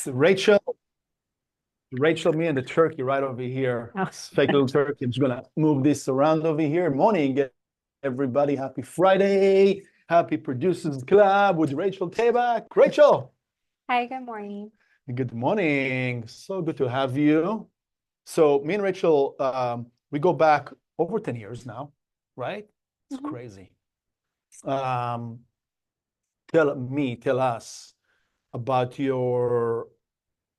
Rachel, me and the turkey right over here. Oh, This fake little turkey. I'm just gonna move this around over here. Morning, everybody. Happy Friday. Happy Producers Club with Rachel Tabak. Rachel, hi, good morning. good morning. So good to have you. So me and Rachel, we go back over 10 years now, right? It's Mhm. crazy. Um, tell us about your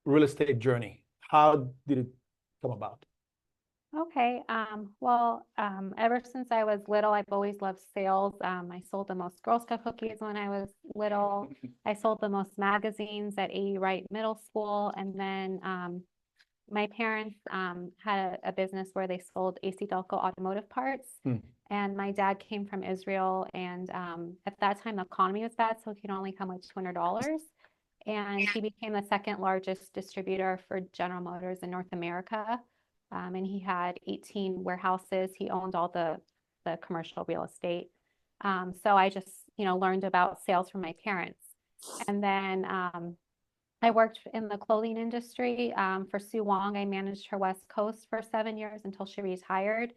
real estate journey. How did it come about? Okay. Ever since I was little, I've always loved sales. I sold the most Girl Scout cookies when I was little. I sold the most magazines at A.E. Wright Middle School. And then my parents had a business where they sold AC Delco automotive parts. Hmm. And my dad came from Israel. And at that time, the economy was bad, so he could only come with $200. And he became the second largest distributor for General Motors in North America. And he had 18 warehouses. He owned all the commercial real estate. So I just, learned about sales from my parents. And then I worked in the clothing industry for Sue Wong. I managed her West Coast for 7 years until she retired.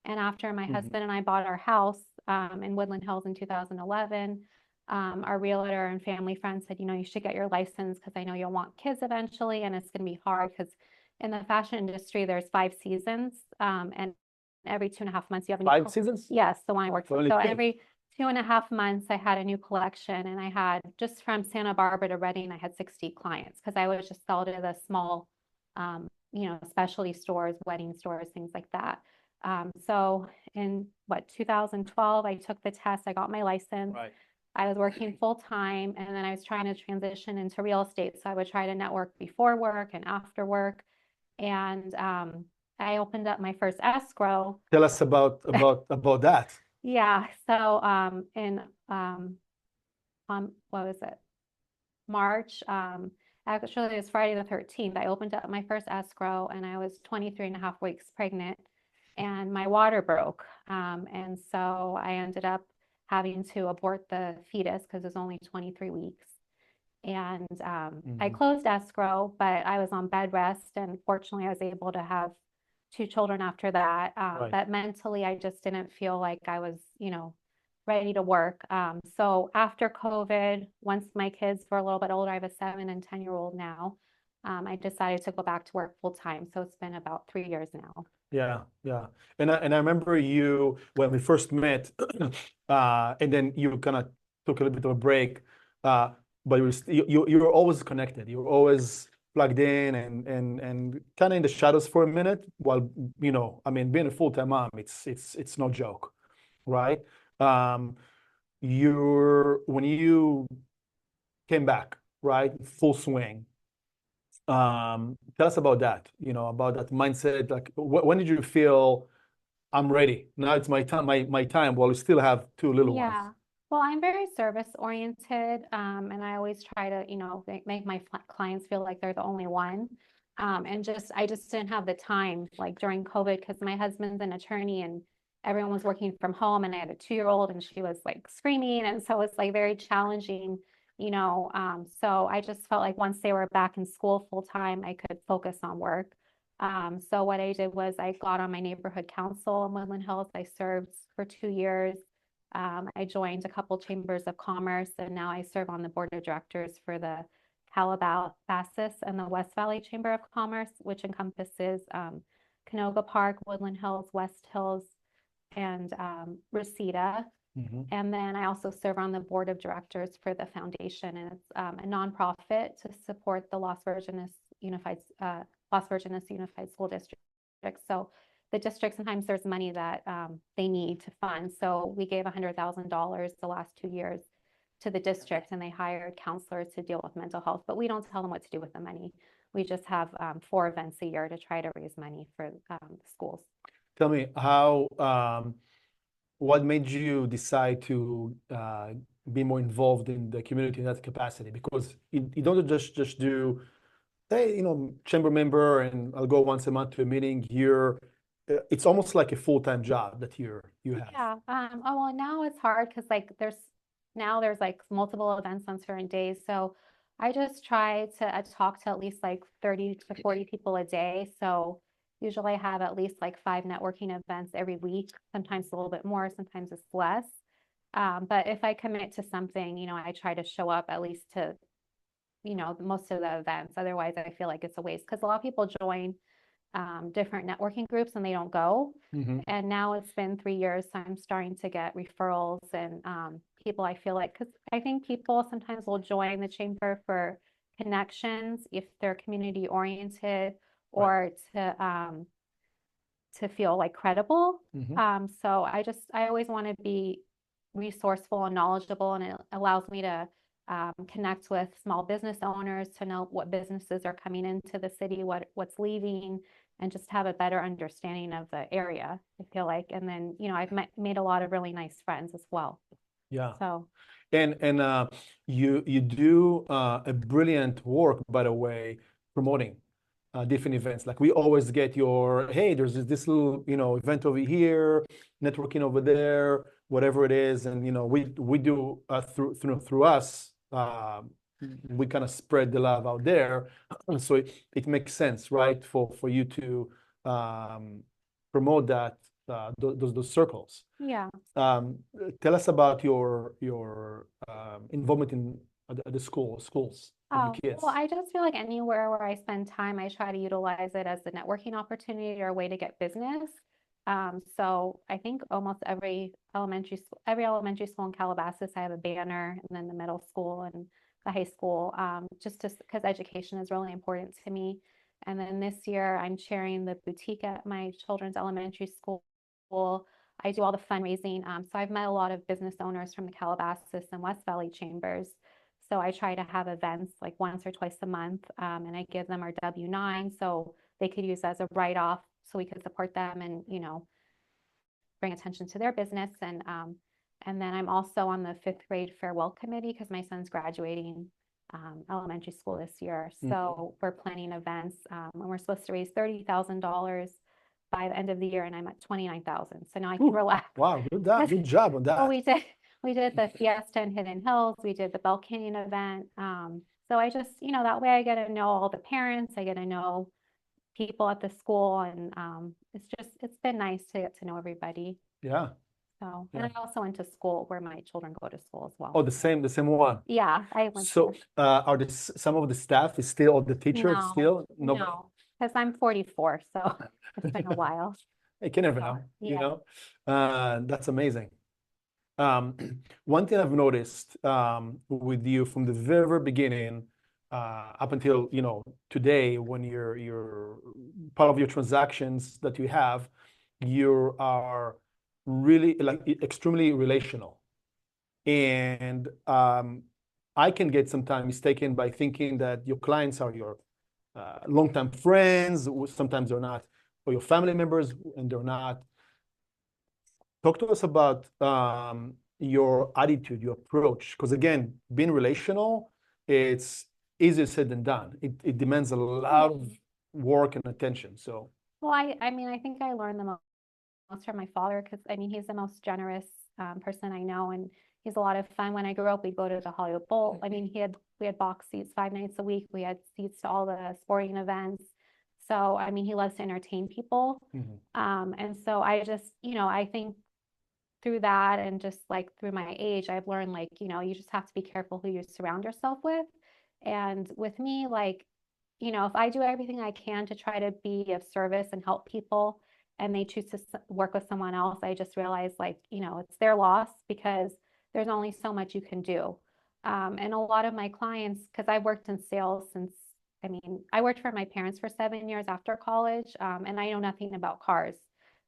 And after my Mhm. husband and I bought our house in Woodland Hills in 2011, our realtor and family friends said, you should get your license because I know you'll want kids eventually, and it's going to be hard because in the fashion industry, there's 5 seasons, and every 2.5 months you have a new. 5 seasons? Yes, the one I worked For for. only So two. every 2.5 months, I had a new collection, and I had just from Santa Barbara to Redding, I had 60 clients because I would just sell to the small, specialty stores, wedding stores, things like that. So in 2012, I took the test, I got my license. Right. I was working full time, and then I was trying to transition into real estate. So I would try to network before work and after work. And I opened up my first escrow. Tell us about that. Yeah. So in what was it? March. Actually, it was Friday the 13th. I opened up my first escrow and I was 23 and a half weeks pregnant and my water broke. And so I ended up having to abort the fetus because it was only 23 weeks. And I Mhm. closed escrow, but I was on bed rest. And fortunately, I was able to have 2 children after that. Right. But mentally, I just didn't feel like I was, ready to work. So after COVID, once my kids were a little bit older, I have a 7 and 10-year-old now. I decided to go back to work full time. So it's been about 3 years now. Yeah, yeah. And I remember you when we first met, and then you kind of took a little bit of a break, uh, but you were always connected. You were always plugged in and kind of in the shadows for a minute. While I mean, being a full-time mom, it's no joke, right? Um, when you came back, right, full swing. Tell us about that, about that mindset. Like, when did you feel I'm ready? Now it's my time, my time, while we still have two little ones. Yeah. Well, I'm very service oriented, and I always try to, make my clients feel like they're the only one. And I just didn't have the time, like during COVID, because my husband's an attorney and everyone was working from home, and I had a 2-year-old and she was like screaming, and so it's like very challenging, So I just felt like once they were back in school full time, I could focus on work. So what I did was I got on my neighborhood council in Woodland Hills. I served for 2 years. I joined a couple chambers of commerce, and now I serve on the board of directors for the Calabasas and the West Valley Chamber of Commerce, which encompasses Canoga Park, Woodland Hills, West Hills, and Reseda. Hmm. And then I also serve on the board of directors for the foundation, and it's a nonprofit to support the Las Virgenes Unified School District. So the district, sometimes there's money that they need to fund. So we gave $100,000 the last 2 years to the district, and they hired counselors to deal with mental health. But we don't tell them what to do with the money. We just have 4 events a year to try to raise money for schools. Tell me what made you decide to be more involved in the community in that capacity? Because you don't just do, hey, chamber member, and I'll go once a month to a meeting. It's almost like a full-time job that you have. Yeah. Oh, well, now it's hard because there's like multiple events on certain days. So I just try to talk to at least like 30 to 40 people a day. So usually I have at least like 5 networking events every week, sometimes a little bit more, sometimes it's less. But if I commit to something, I try to show up at least to, most of the events. Otherwise, I feel like it's a waste because a lot of people join different networking groups and they don't go. Mm-hmm. And now it's been 3 years, so I'm starting to get referrals and people I feel like, because I think people sometimes will join the chamber for connections if they're community oriented Right. or to feel like credible. Mm-hmm. So I always want to be resourceful and knowledgeable, and it allows me to connect with small business owners to know what businesses are coming into the city, what's leaving, and just have a better understanding of the area, I feel like. And then, I've made a lot of really nice friends as well. Yeah. So, And you do a brilliant work, by the way, promoting different events. Like we always get your, hey, there's this little, event over here, networking over there, whatever it is, and we do through us. We kind of spread the love out there, so it makes sense, right, for you to promote that those circles. yeah. Um, Tell us about your involvement in the schools with the Oh, well, kids. I just feel like anywhere where I spend time, I try to utilize it as a networking opportunity or a way to get business. So I think almost every elementary school in Calabasas, I have a banner, and then the middle school and the high school, just because education is really important to me. And then this year, I'm chairing the boutique at my children's elementary school. I do all the fundraising. So I've met a lot of business owners from the Calabasas and West Valley chambers. So I try to have events like once or twice a month, and I give them our W-9 so they could use as a write-off so we could support them and, bring attention to their business. And then I'm also on the fifth grade farewell committee because my son's graduating elementary school this year. Mhm. So we're planning events, and we're supposed to raise $30,000 by the end of the year, and I'm at 29,000. So now I can Ooh, relax. wow, good job on Well, that. we did the fiesta in Hidden Hills. We did the Bell Canyon event. So I just, that way I get to know all the parents. I get to know people at the school, and it's been nice to get to know everybody. Yeah, So, and yeah. I also went to school where my children go to school as Oh, well. the same one. Yeah, I went So, there. are some of the staff is still, or the teachers No, still? Nobody. no, because I'm 44, so it's been a while. You can never So, know, yeah. That's amazing. Um, One thing I've noticed with you from the very beginning up until today, when you're part of your transactions that you have, you are really like extremely relational, and I can get sometimes mistaken by thinking that your clients are your longtime friends. Sometimes they're not, or your family members, and they're not. Talk to us about your attitude, your approach, because again, being relational, it's easier said than done. It demands a lot of work and attention. So, Well, I mean, I think I learned the most from my father because I mean, he's the most generous person I know, and he's a lot of fun. When I grew up, we'd go to the Hollywood Bowl. I mean, we had box seats 5 nights a week. We had seats to all the sporting events. So, I mean, he loves to entertain people. mhm. And so I just, I think through that and just like through my age, I've learned like, you just have to be careful who you surround yourself with. And with me, like, if I do everything I can to try to be of service and help people and they choose to work with someone else, I just realize like, it's their loss because there's only so much you can do. And a lot of my clients, because I've worked in sales since, I mean, I worked for my parents for 7 years after college, and I know nothing about cars,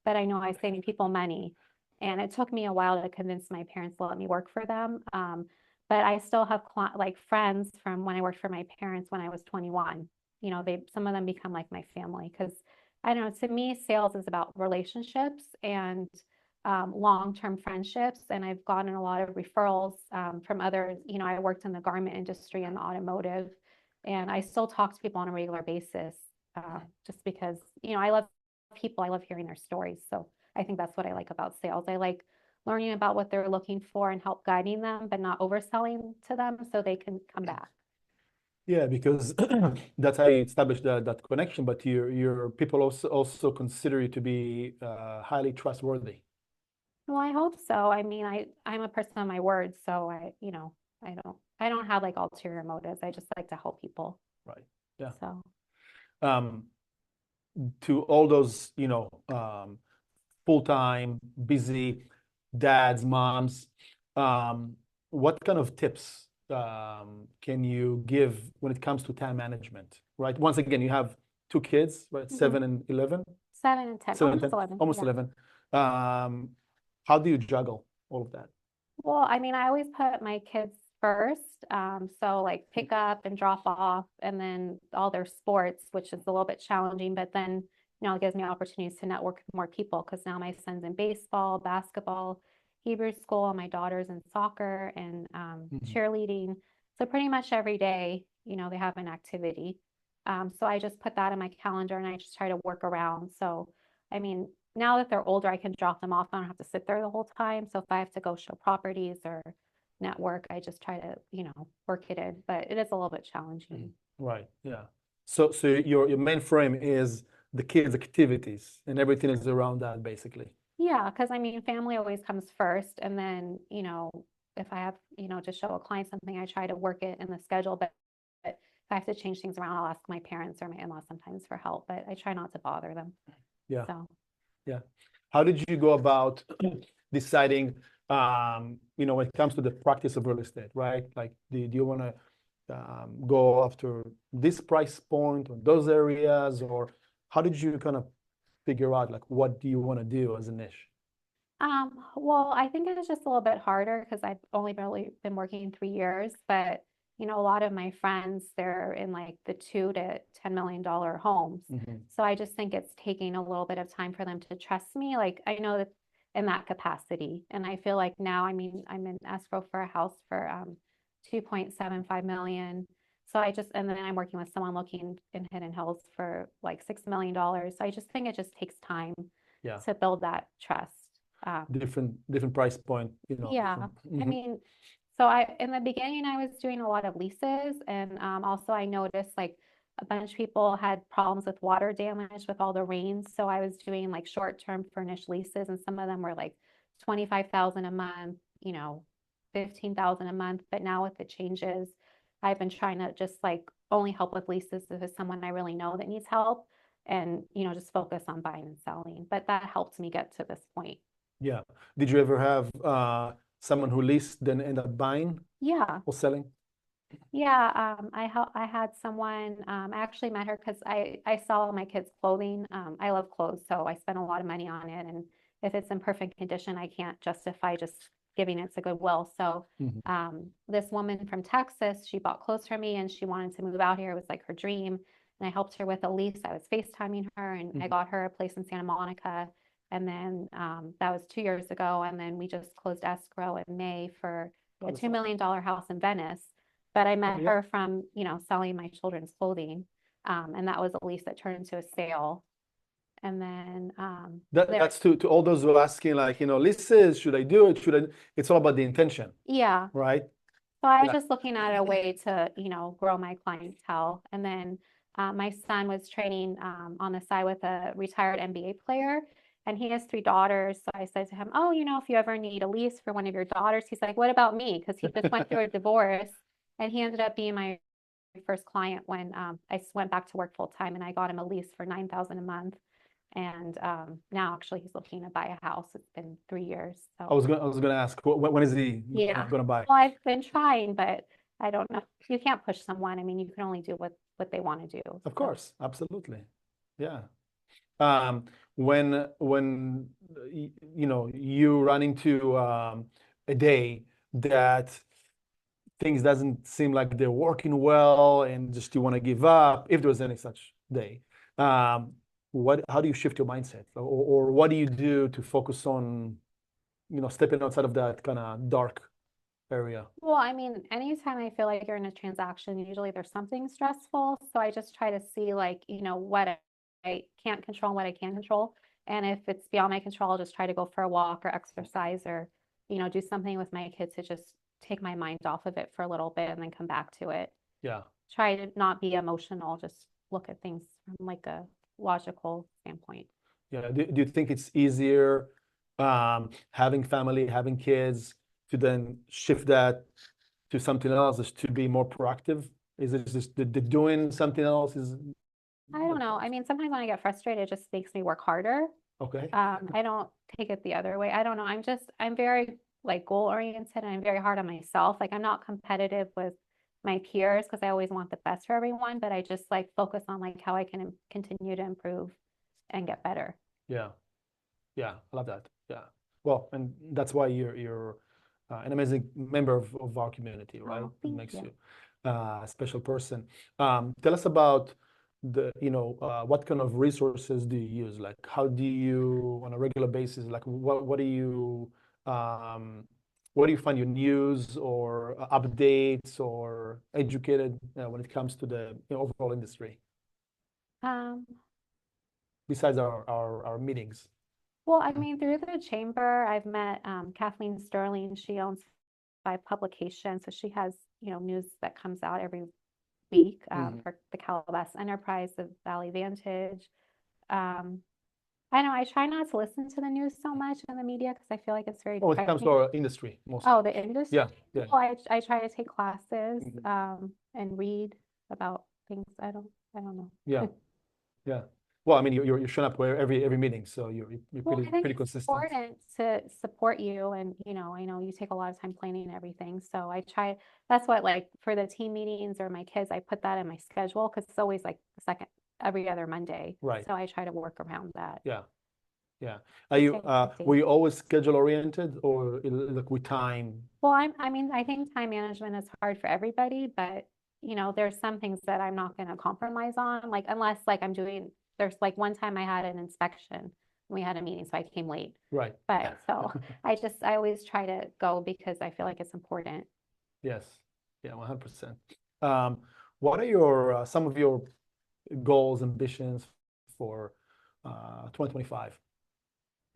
but I know I'm saving people money. And it took me a while to convince my parents to let me work for them. But I still have like friends from when I worked for my parents when I was 21. Some of them become like my family because I don't know, to me, sales is about relationships and long-term friendships. And I've gotten a lot of referrals from others. I worked in the garment industry and the automotive, and I still talk to people on a regular basis just because, I love people. I love hearing their stories. So I think that's what I like about sales. I like learning about what they're looking for and help guiding them, but not overselling to them so they can come back. Yeah, because that's how you establish that connection, but your people also consider you to be highly trustworthy. Well, I hope so. I mean, I'm a person of my word, so I don't have like ulterior motives. I just like to help people. Right. Yeah. So, Um, to all those, full-time, busy dads, moms, um, what kind of tips can you give when it comes to time management, right? Once again, you have two kids, right? mhm. 7 and 11, 7 and 10, 7 and almost 10, 11. almost Yeah. 11. How do you juggle all of that? Well, I mean, I always put my kids first. So like pick up and drop off, and then all their sports, which is a little bit challenging, but then, it gives me opportunities to network with more people because now my son's in baseball, basketball, Hebrew school, and my daughter's in soccer and Mhm. cheerleading. So pretty much every day, they have an activity. So I just put that in my calendar and I just try to work around. So, I mean, now that they're older, I can drop them off. I don't have to sit there the whole time. So if I have to go show properties or network, I just try to, work it in. But it is a little bit challenging. Right. Yeah. So your main frame is the kids' activities, and everything is around that, basically. Yeah, because I mean, family always comes first. And then, if I have, to show a client something, I try to work it in the schedule. But if I have to change things around, I'll ask my parents or my in-laws sometimes for help, but I try not to bother them. Yeah. So. Yeah. How did you go about deciding, when it comes to the practice of real estate, right? Like, do you want to go after this price point or those areas, or how did you kind of figure out like what do you want to do as a niche? Well, I think it's just a little bit harder because I've only really been working 3 years, but a lot of my friends, they're in like the $2 to $10 million homes. Hmm. So I just think it's taking a little bit of time for them to trust me. Like I know that in that capacity. And I feel like now, I mean, I'm in escrow for a house for 2.75 million. So and then I'm working with someone looking in Hidden Hills for like $6 million. So I just think it just takes time Yeah. to build that trust. Um, Different price point, yeah, different. I Mhm. mean, so in the beginning, I was doing a lot of leases, and also I noticed like a bunch of people had problems with water damage with all the rains. So I was doing like short-term furnished leases, and some of them were like 25,000 a month, 15,000 a month. But now with the changes, I've been trying to just like only help with leases if it's someone I really know that needs help, and just focus on buying and selling. But that helped me get to this point. Yeah. Did you ever have someone who leased then end up buying Yeah. or selling? Yeah, I had someone, I actually met her because I sell all my kids' clothing. I love clothes, so I spend a lot of money on it. And if it's in perfect condition, I can't justify just giving it to Goodwill. So Mhm. this woman from Texas, she bought clothes from me and she wanted to move out here. It was like her dream. And I helped her with a lease. I was FaceTiming her and I Mhm. got her a place in Santa Monica. And then that was 2 years ago. And then we just closed escrow in May for Oh, a that's $2 awesome. million house in Venice. But I met Oh, yeah. her from, selling my children's clothing. And that was a lease that turned into a sale. And then there, That's to all those who are asking, like, leases, should I do it? Should I? It's all about the intention, yeah. right? So I was Yeah. just looking at a way to, grow my clientele. And then my son was training on the side with a retired NBA player, and he has 3 daughters. So I said to him, "Oh, if you ever need a lease for one of your daughters," he's like, "What about me?" Because he just went through a divorce, and he ended up being my first client when I went back to work full time, and I got him a lease for 9,000 a month. And now actually he's looking to buy a house. It's been 3 years. So I was gonna ask, when is he yeah. gonna buy? Well, I've been trying, but I don't know. You can't push someone. I mean, you can only do what they want to do. Of So course, absolutely. Yeah. Um, when you run into a day that things doesn't seem like they're working well and just you want to give up, if there's any such day, um, how do you shift your mindset, or what do you do to focus on stepping outside of that kind of dark area? well, I mean, anytime I feel like you're in a transaction, usually there's something stressful. So I just try to see like, what I can't control and what I can control. And if it's beyond my control, I'll just try to go for a walk or exercise or, do something with my kids to just take my mind off of it for a little bit and then come back to it. Yeah. try to not be emotional, just look at things from like a logical standpoint. Yeah. Do you think it's easier having family, having kids, to then shift that to something else, is to be more proactive? Is it just the doing something else is I don't know. I mean, sometimes when I get frustrated, it just makes me work harder. okay? I don't take it the other way. I don't know. I'm very like goal oriented and I'm very hard on myself. Like I'm not competitive with my peers because I always want the best for everyone, but I just like focus on like how I can continue to improve and get better. Yeah. Yeah, I love that. Yeah. Well, and that's why you're an amazing member of our community, right? Oh, It thank makes you. you a special person. Tell us about what kind of resources do you use? Like, how do you, on a regular basis, like, um, what do you find your news or updates or educated when it comes to the overall industry, Um, besides our meetings? well, I mean, through the chamber, I've met Kathleen Sterling. She owns 5 publications, so she has, news that comes out every week Mhm. for the Calabasas Enterprise, the Valley Vantage. Um, I know I try not to listen to the news so much in the media because I feel like it's very When it comes to depressing. our industry, mostly. Oh, the industry. Yeah, yeah. Well, I try to take classes Mhm. and read about things. I don't know. Yeah, yeah. Well, I mean, you're showing up where every meeting, so you're Well, I think pretty it's consistent. important to support you, and I know you take a lot of time planning everything. So I try. That's what like for the team meetings or my kids, I put that in my schedule because it's always like the second every other Monday. Right. So I try to work around that. Yeah, yeah. To stay up to Were date. you always schedule oriented or like with time? Well, I mean, I think time management is hard for everybody, but there's some things that I'm not going to compromise on, like unless like there's like one time I had an inspection and we had a meeting, so I came late. Right. But so I always try to go because I feel like it's important. Yes. Yeah, 100%. Um, what are your some of your goals, ambitions for 2025?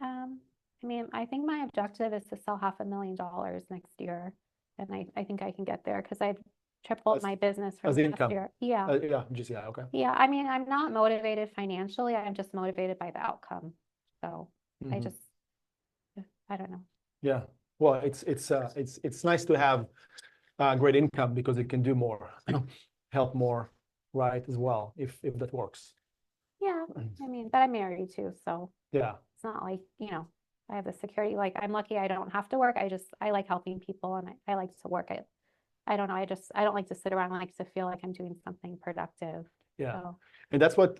Um, I mean, I think my objective is to sell $500,000 next year, and I think I can get there because I've tripled As my business from as last income? year. Yeah. Yeah, GCI. Okay. Yeah, I mean, I'm not motivated financially. I'm just motivated by the outcome. So I Hmm. just, I don't know. Yeah. Well, it's nice to have great income because it can do more, help more, right, as well, if that works. Yeah, I mean, but I'm married too, so Yeah, it's not like, I have the security. Like I'm lucky I don't have to work. I like helping people and I like to work. I don't know. I don't like to sit around. I like to feel like I'm doing something productive. yeah. So And that's what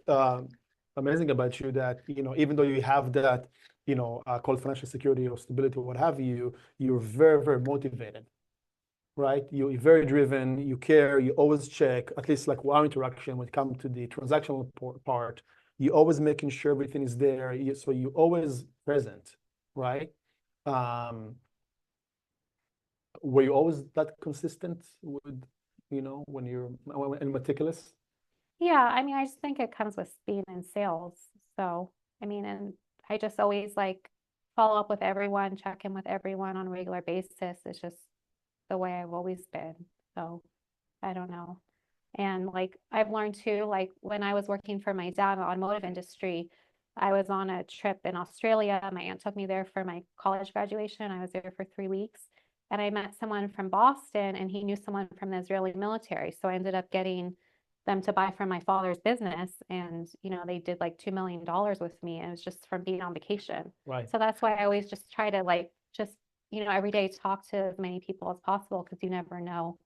amazing about you, that even though you have that called financial security or stability or what have you, you're very, very motivated, right? You're very driven, you care, you always check, at least like our interaction when it comes to the transactional part, you always making sure everything is there. So you're always present, right? Um, were you always that consistent with, when you're and meticulous? yeah, I mean, I just think it comes with being in sales. So, I mean, and I just always like follow up with everyone, check in with everyone on a regular basis. It's just the way I've always been. So, I don't know. And like I've learned too, like when I was working for my dad in the automotive industry, I was on a trip in Australia. My aunt took me there for my college graduation. I was there for 3 weeks. And I met someone from Boston and he knew someone from the Israeli military. So I ended up getting them to buy from my father's business. And, they did like $2 million with me. And it was just from being on vacation. Right. So that's why I always just try to like just, every day talk to as many people as possible because you never know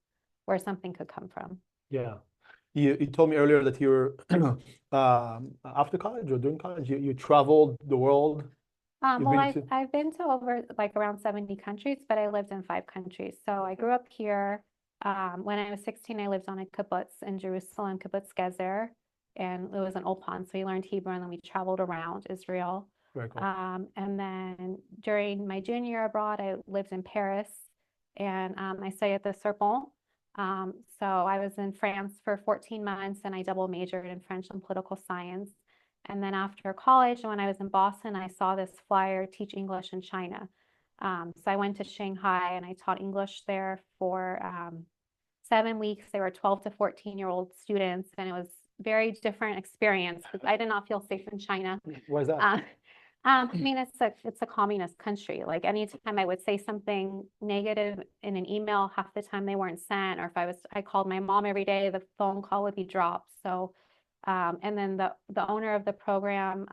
where something could come from. Yeah. You told me earlier that you're after college or during college, you traveled the world. You've Well, been I've to I've been to over like around 70 countries, but I lived in 5 countries. So I grew up here. When I was 16, I lived on a kibbutz in Jerusalem, kibbutz Gezer, and it was an old pond. So we learned Hebrew, and then we traveled around Israel. very cool. And then during my junior year abroad, I lived in Paris, and I studied at the Sorbonne. So I was in France for 14 months, and I double majored in French and political science. And then after college, when I was in Boston, I saw this flyer, Teach English in China. So I went to Shanghai and I taught English there for 7 weeks. They were 12 to 14-year-old students, and it was very different experience because I did not feel safe in China. Why is that? I mean, it's a communist country. Like anytime I would say something negative in an email, half the time they weren't sent, or if I called my mom every day, the phone call would be dropped. So, and then the owner of the program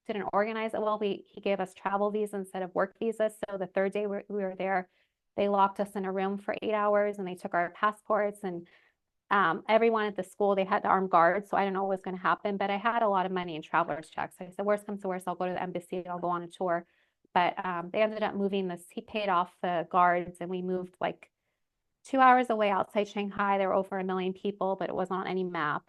didn't organize it well. He gave us travel visas instead of work visas. So the third day we were there, they locked us in a room for 8 hours and they took our passports, and everyone at the school, they had armed guards, so I don't know what was going to happen, but I had a lot of money in traveler's checks. So I said, worst comes to worst, I'll go to the embassy, I'll go on a tour. But they ended up moving this, he paid off the guards, and we moved like 2 hours away outside Shanghai. There were over 1 million people, but it wasn't on any map.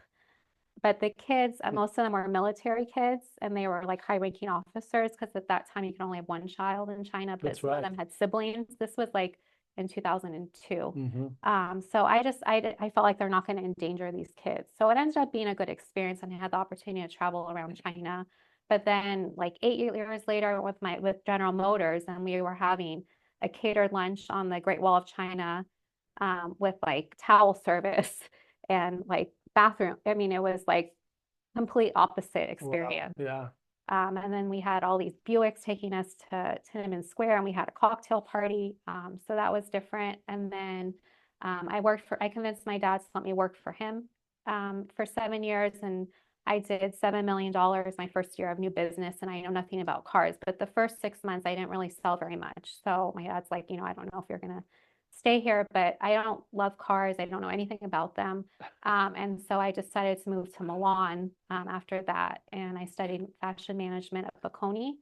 But the kids, most of them were military kids, and they were like high-ranking officers, because at that time you could only have one child in China, but That's some of right. them had siblings. This was like in 2002. Mm-hmm. So I felt like they're not going to endanger these kids. So it ended up being a good experience, and I had the opportunity to travel around China. But then like 8 years later with General Motors, and we were having a catered lunch on the Great Wall of China, with like towel service and like bathroom. I mean, it was like complete opposite experience. Wow. Yeah. And then we had all these Buicks taking us to Tiananmen Square, and we had a cocktail party. So that was different. And then I convinced my dad to let me work for him for 7 years. And I did $7 million my first year of new business. And I know nothing about cars, but the first 6 months, I didn't really sell very much. So my dad's like, I don't know if you're going to stay here, but I don't love cars. I don't know anything about them. And so I decided to move to Milan after that. And I studied fashion management at Bocconi.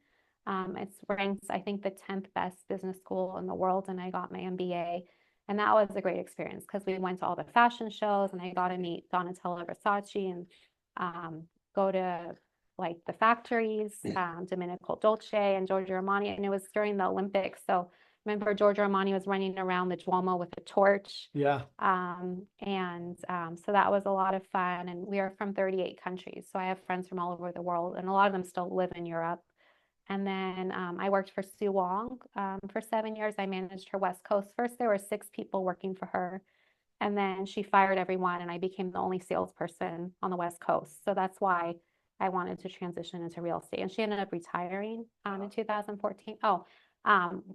It's ranked, I think, the 10th best business school in the world. And I got my MBA. And that was a great experience because we went to all the fashion shows, and I got to meet Donatella Versace and go to like the factories, Domenico Dolce and Giorgio Armani. And it was during the Olympics. So remember, Giorgio Armani was running around the Duomo with a torch. Yeah. So that was a lot of fun. And we are from 38 countries. So I have friends from all over the world, and a lot of them still live in Europe. And then I worked for Sue Wong for 7 years. I managed her West Coast. First, there were 6 people working for her. And then she fired everyone, and I became the only salesperson on the West Coast. So that's why I wanted to transition into real estate. And she ended up retiring in 2014.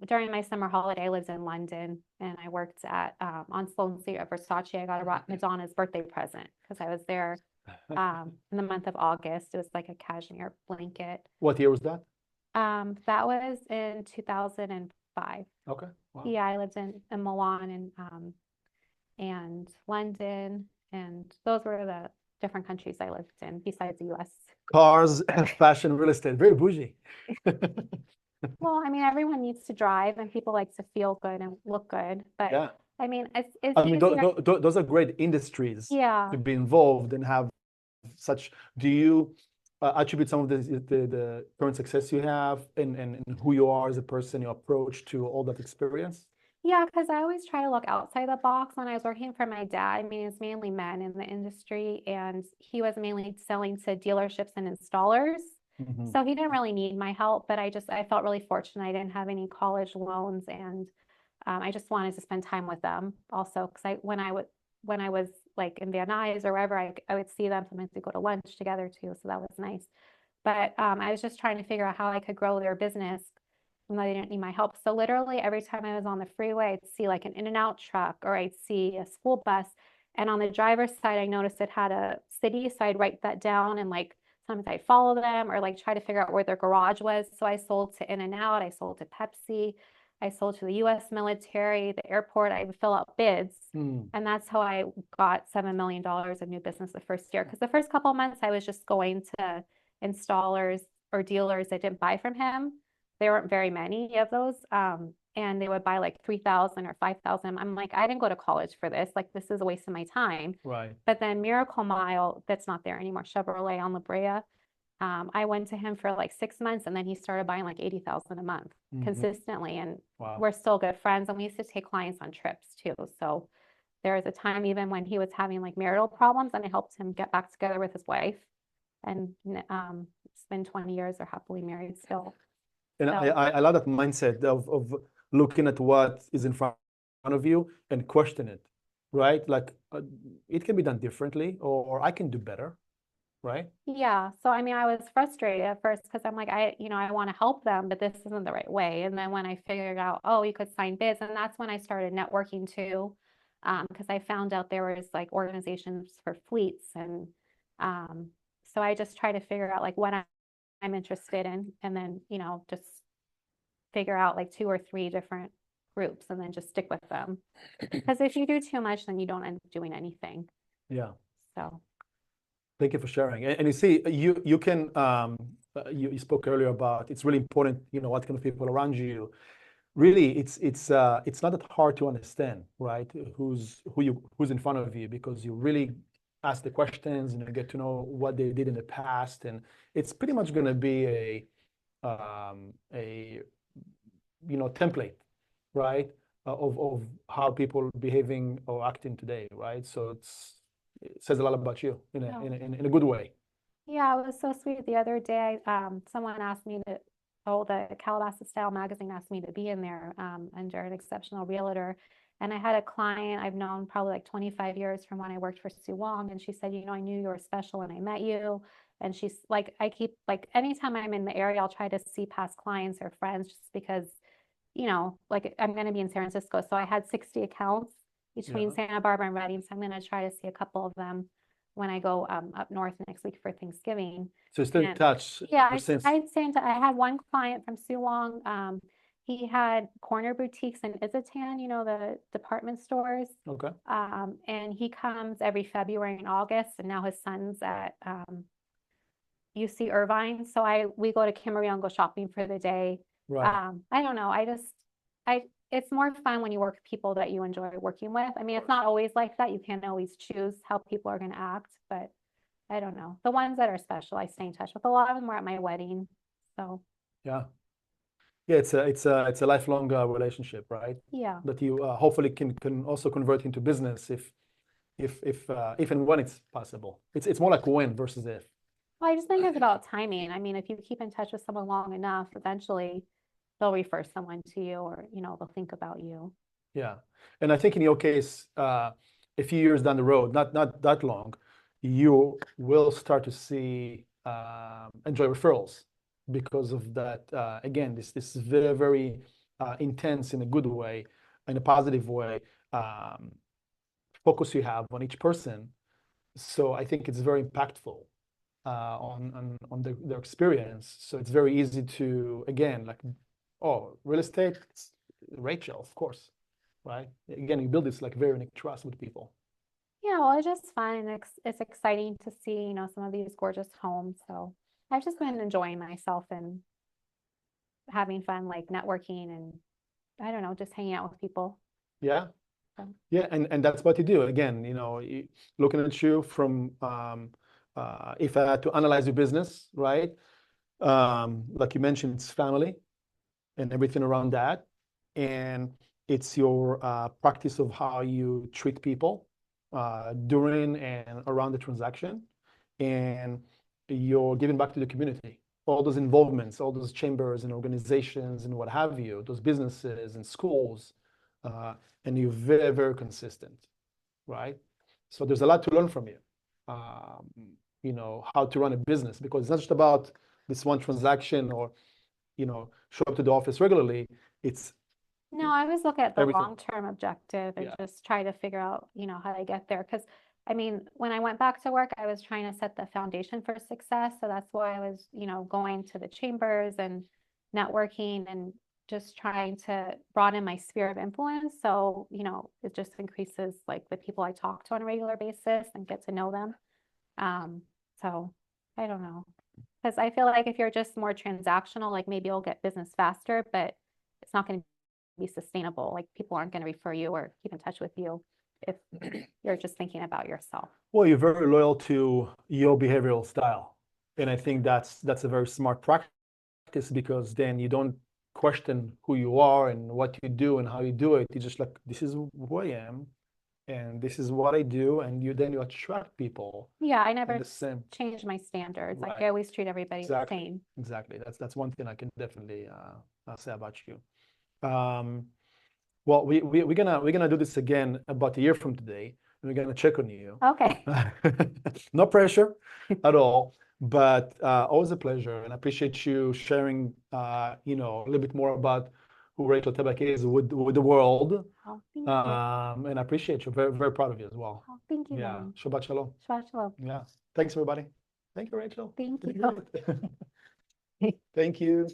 During my summer holiday, I lived in London, and I worked on Sloane Street at Versace. I got a Madonna's birthday present because I was there in the month of August. It was like a cashmere blanket. What year was that? That was in 2005. Okay. Wow. Yeah, I lived in Milan and London, and those were the different countries I lived in besides the US. Cars, fashion, real estate, very bougie. Well, I mean, everyone needs to drive, and people like to feel good and look good. But Yeah. I mean, it's I mean, easier. those are great industries Yeah. to be involved and have such. Do you attribute some of the current success you have and who you are as a person, your approach to all that experience? Yeah, because I always try to look outside the box. When I was working for my dad, I mean, it's mainly men in the industry, and he was mainly selling to dealerships and installers. Mhm. So he didn't really need my help, but I felt really fortunate. I didn't have any college loans, and I just wanted to spend time with them also. Because when I was like in Van Nuys or wherever, I would see them. Sometimes we go to lunch together too, so that was nice. But I was just trying to figure out how I could grow their business when they didn't need my help. So literally every time I was on the freeway, I'd see like an In-N-Out truck, or I'd see a school bus. And on the driver's side, I noticed it had a city, so I'd write that down, and like sometimes I'd follow them or like try to figure out where their garage was. So I sold to In-N-Out, I sold to Pepsi, I sold to the US military, the airport. I would fill out bids. Mm. And that's how I got $7 million of new business the first year. Because the first couple of months, I was just going to installers or dealers that didn't buy from him. There weren't very many of those. And they would buy like 3,000 or 5,000. I'm like, I didn't go to college for this. Like, this is a waste of my time. Right. But then Miracle Mile, that's not there anymore, Chevrolet on La Brea. I went to him for like 6 months, and then he started buying like 80,000 a month consistently. And Wow. we're still good friends. And we used to take clients on trips too. So there was a time even when he was having like marital problems, and I helped him get back together with his wife. And it's been 20 years, they're happily married still. And So I love that mindset of looking at what is in front of you and question it, right? Like it can be done differently, or I can do better, right? Yeah. So I mean, I was frustrated at first because I'm like, I want to help them, but this isn't the right way. And then when I figured out, oh, you could sign bids, and that's when I started networking too, because I found out there was like organizations for fleets, and um, so I just try to figure out like what I'm interested in, and then just figure out like two or three different groups, and then just stick with them. Because if you do too much, then you don't end up doing anything. Yeah. So. Thank you for sharing. And you see, you can you spoke earlier about it's really important, what kind of people around you. Really, it's not that hard to understand, right? Who's in front of you, because you really ask the questions and you get to know what they did in the past, and it's pretty much going to be a template, right? Of how people behaving or acting today, right? So it says a lot about you in a No. in a good way. Yeah, it was so sweet. The other day, someone asked me to, oh, the Calabasas Style magazine asked me to be in there, under an exceptional realtor. And I had a client I've known probably like 25 years from when I worked for Sue Wong. And she said, I knew you were special when I met you. And she's like, I keep like, anytime I'm in the area, I'll try to see past clients or friends just because, like I'm going to be in San Francisco. So I had 60 accounts between Yeah. Santa Barbara and Redding. So I'm going to try to see a couple of them when I go up north next week for Thanksgiving. So still in And touch yeah, ever since. I'd say I had one client from Suwong. He had corner boutiques in Izatan, the department stores. Okay. And he comes every February and August, and now his son's at UC Irvine. So we go to Camarillo and go shopping for the day. Right. I don't know. It's more fun when you work with people that you enjoy working with. I mean, it's not always like that. You can't always choose how people are going to act, but I don't know. The ones that are special, I stay in touch with. A lot of them were at my wedding. So Yeah. Yeah, it's a lifelong relationship, right? yeah. That you hopefully can also convert into business if and when it's possible. It's more like when versus if. Well, I just think it's about timing. I mean, if you keep in touch with someone long enough, eventually they'll refer someone to you, or, they'll think about you. Yeah. And I think in your case, a few years down the road, not that long, you will start to see enjoy referrals because of that. Again, this very, very intense in a good way, in a positive way, focus you have on each person. So I think it's very impactful on their experience. So it's very easy to, again, like, oh, real estate, it's Rachel, of course, right? Again, you build this like very unique trust with people. Yeah, well, it's just fun, and it's exciting to see, some of these gorgeous homes. So I've just been enjoying myself and having fun, like networking, and I don't know, just hanging out with people. Yeah. So. Yeah, and that's what you do. Again, looking at you from if I had to analyze your business, right? Like you mentioned, it's family and everything around that, and it's your practice of how you treat people during and around the transaction, and you're giving back to the community. All those involvements, all those chambers and organizations and what have you, those businesses and schools, uh, and you're very, very consistent, right? So there's a lot to learn from you. Um, how to run a business, because it's not just about this one transaction or show up to the office regularly. It's No, I always look at the everything. long-term objective and Yeah. just try to figure out, how to get there. Because I mean, when I went back to work, I was trying to set the foundation for success. So that's why I was, going to the chambers and networking and just trying to broaden my sphere of influence. So, it just increases like the people I talk to on a regular basis and get to know them. So I don't know. Because I feel like if you're just more transactional, like maybe you'll get business faster, but it's not going to be sustainable. Like people aren't going to refer you or keep in touch with you if you're just thinking about yourself. Well, you're very loyal to your behavioral style, and I think that's a very smart practice, because then you don't question who you are and what you do and how you do it. You just like, this is who I am, and this is what I do, and you attract people Yeah, I in never the same. change my standards. Like Right. I always treat everybody the Exactly. same. Exactly. That's one thing I can definitely say about you. Um, Well, we're gonna do this again about a year from today. And we're gonna check on you. Okay. No pressure at all, but always a pleasure, and I appreciate you sharing, a little bit more about who Rachel Tabak is with the world. Oh, thank you. And I appreciate you. Very, very proud of you as well. Oh, thank you, Yeah. Meny. Shabbat shalom. Shabbat shalom. Yeah. Thanks, everybody. Thank you, Rachel. Thank You did you. great. Thank you.